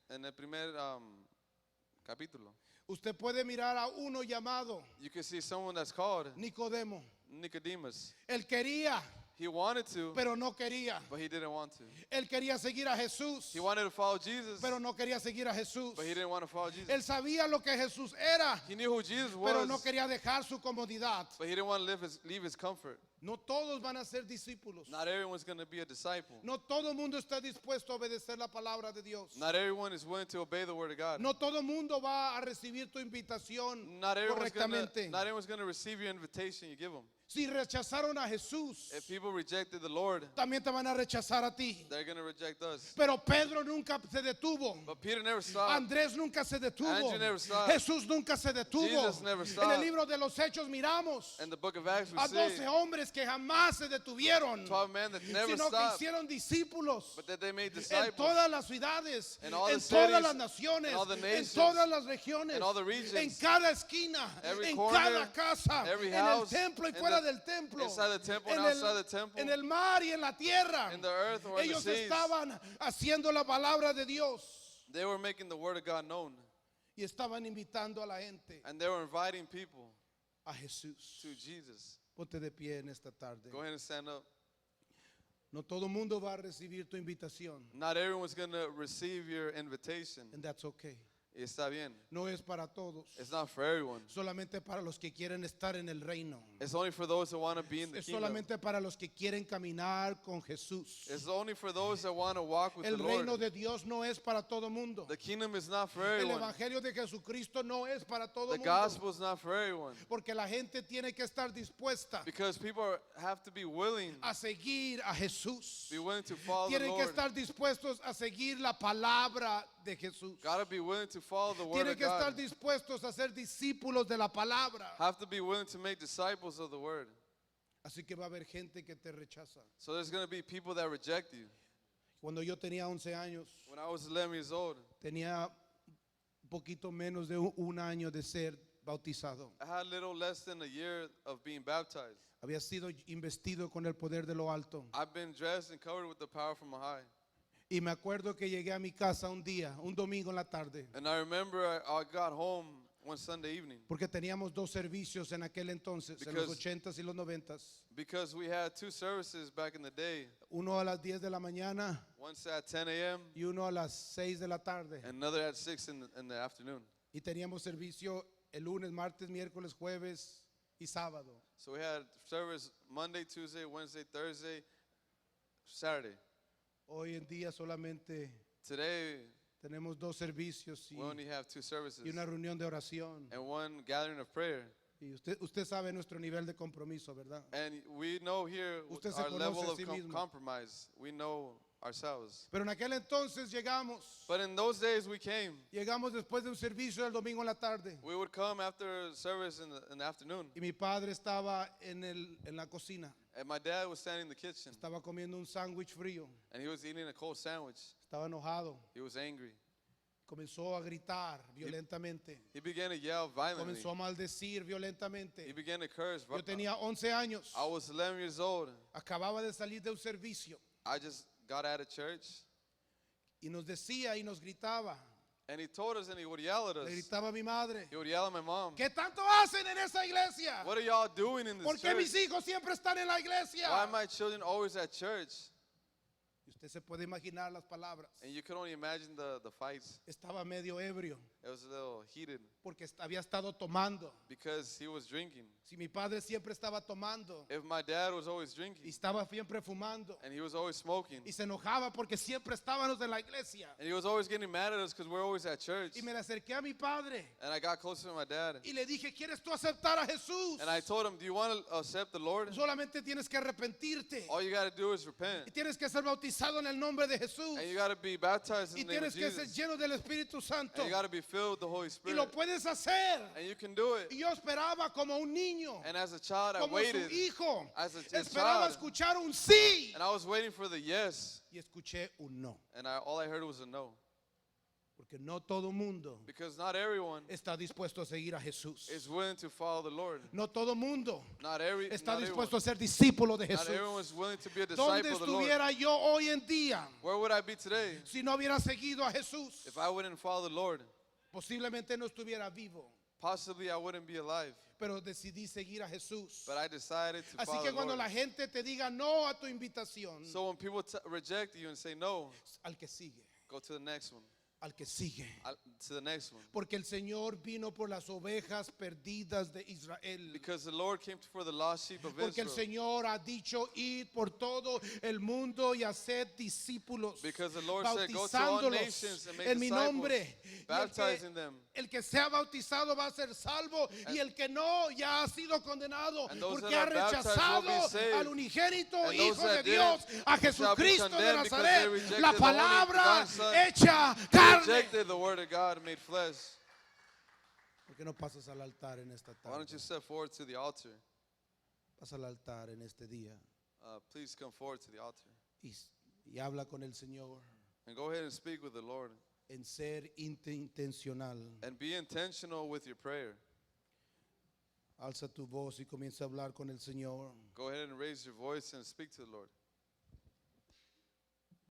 en el primer capítulo, usted puede mirar a uno llamado you can see someone that's called Nicodemo. Nicodemus. Él quería, He wanted to, pero no quería. but he didn't want to. Él quería seguir a Jesús, He wanted to follow Jesus, pero no quería seguir a Jesús. but he didn't want to follow Jesus. Él sabía lo que Jesús era, He knew who Jesus pero no was, quería dejar su comodidad. but he didn't want to leave his comfort. No todos van a ser discípulos. Not everyone's going to be a disciple. No todo el mundo está dispuesto a obedecer la palabra de Dios. Not everyone is willing to obey the word of God. No todo el mundo va a recibir tu invitación Not everyone's correctamente. going to receive your invitation you give them. Si rechazaron a Jesús, If people rejected the Lord, también te van a rechazar a ti. they're going to reject us. Pero Pedro nunca se detuvo. But Peter never stopped. Andrés nunca se detuvo. Andrew never stopped. Jesús nunca se detuvo. Jesus never En stopped. el libro de los Hechos miramos In the book of Acts, we a see 12 hombres que jamás se detuvieron, 12 men that never sino que stopped, hicieron discípulos but that they made en disciples todas las ciudades, in all en the todas cities, las naciones, in all the en nations, todas las regiones, in all the regions, en cada esquina, every en corner, cada casa, every en el house, templo y in fuera the del templo, Inside the temple en and outside the temple, en el mar y en la tierra. in the earth or in the Ellos seas. estaban haciendo la palabra de Dios They were making the word of God known. y estaban invitando a la gente And they were inviting people a Jesús. to Jesus. Ponte de pie en esta tarde. Go ahead and stand up. No todo mundo va a recibir tu invitación, Not everyone's going to receive your invitation. and that's okay. Está bien. No es para todos, It's not for everyone. solamente para los que quieren estar en el reino. It's only for those that want to be in the Es kingdom. solamente para los que quieren caminar con Jesús. It's only for those that want to walk with El the reino Lord. de Dios no es para todo mundo. The kingdom is not for El everyone. evangelio de Jesucristo no es para todo The mundo. gospel is not for everyone. Porque la gente tiene que estar dispuesta Because people have to be willing, a seguir a Jesús. be willing to follow the Tienen que Lord. estar dispuestos a seguir la palabra de Jesús. Gotta be willing to follow the word Tienen of que estar God. dispuestos a ser discípulos de la palabra. Have to be willing to make disciples of the word. Así que va a haber gente que te rechaza. So there's going to be people that reject you. Cuando yo tenía 11 años, When I was 11 years old, tenía un poquito menos de un año de ser bautizado. I had little less than a year of being baptized. Había sido investido con el poder de lo alto. I've been dressed and covered with the power from on high. Y me acuerdo que llegué a mi casa un día, un domingo en la tarde, And I remember I got home one Sunday evening porque teníamos dos servicios en aquel entonces, en los Because- 80s y los 90s. because we had two services back in the day. Uno a las 10 de la mañana Once at 10 a.m. y uno a las 6 de la tarde. and another at 6 in the afternoon. Y teníamos servicio el lunes, martes, miércoles, jueves y sábado. So we had service Monday, Tuesday, Wednesday, Thursday, Saturday. Hoy en día solamente Today, tenemos dos servicios we only have two services y una reunión de oración. and one gathering of prayer. Y usted sabe nuestro nivel de compromiso, ¿verdad? And we know here Usted se our conoce level a of sí mismo. compromise. We know ourselves. Pero en aquel entonces But in those days we came. llegamos después de un servicio el domingo en la tarde. We would come after service in the afternoon. Y mi padre estaba en la cocina. And my dad was standing in the kitchen. Estaba comiendo un sándwich frío. And he was eating a cold sandwich. Estaba enojado. He was angry. Comenzó a gritar violentamente. He began to yell violently. Comenzó a maldecir violentamente. He began to curse. Yo tenía 11 años. I was 11 years old. Acababa de salir de un servicio. I just got out of church. Y nos decía y nos gritaba. And he told us and he would yell at Le us. gritaba a mi madre. He would yell at my mom. ¿Qué tanto hacen en esa iglesia? What are y'all doing in ¿Por this qué church? mis hijos siempre están en la iglesia? Why are my children always at church? Y usted se puede imaginar las palabras. And you can only imagine the fights. Estaba medio ebrio It was a little heated porque había estado tomando. because he was drinking. Si mi padre siempre estaba tomando If my dad was always y drinking estaba siempre fumando and he was always smoking y se enojaba porque siempre estábamos en la iglesia. and he was always getting mad at us because we're always at church. Y me le acerqué a mi padre And I got closer to my dad y le dije, ¿quieres tú aceptar a Jesús? and I told him, do you want to accept the Lord? Solamente tienes que arrepentirte All you got to do is y repent. tienes que ser bautizado en el nombre de Jesús And you got to be baptized y in the name of tienes que ser Jesus. lleno del Espíritu Santo And you got to be filled with the Holy y Spirit. lo puedes hacer. And you can do it. Y yo esperaba como un niño, And as a child, I como su waited. hijo, As a esperaba child. escuchar un sí And I was waiting for the yes. y escuché un no. And all I heard was a no. Porque no todo mundo Because not everyone está dispuesto a seguir a Jesús. is willing to follow the Lord. No todo mundo Not está everyone, dispuesto a ser discípulo de not Jesús. everyone is willing to be a ¿Dónde disciple of the Lord. estuviera yo hoy en día Where would I be today si no hubiera seguido a Jesús? if I wouldn't follow the Lord? Posiblemente no estuviera vivo, Possibly I wouldn't be alive. pero decidí seguir a Jesús. But I decided to Así follow que the cuando Lord. la gente te diga no a tu invitación, So when people reject you and say no, al que sigue, go to the next one. al que sigue. To the next one. Porque el Señor vino por las ovejas perdidas de Israel. Because the Lord came for the lost sheep of Porque el Israel. Señor ha dicho ir por todo el mundo y hacer discípulos, Because the Lord said, "Go to all bautizándolos nations and make en mi disciples, nombre. Y baptizing them." el que sea bautizado va a ser salvo y el que no ya ha sido condenado And those porque that ha are baptized will be rechazado saved. al unigénito And those Hijo de that Dios, didn't a shall be Jesucristo de condemned because they Nazaret, rejected la the only palabra begotten Son. hecha They carne. rejected the word of God made flesh. ¿Por qué no pasas al altar en esta Why don't tarde? you step forward to the altar? Pasa al altar en este día Please come forward to the altar. y habla con el Señor And go ahead and speak with the Lord. en ser intencional. And be intentional with your prayer. Alza tu voz y comienza a hablar con el Señor. Go ahead and raise your voice and speak to the Lord.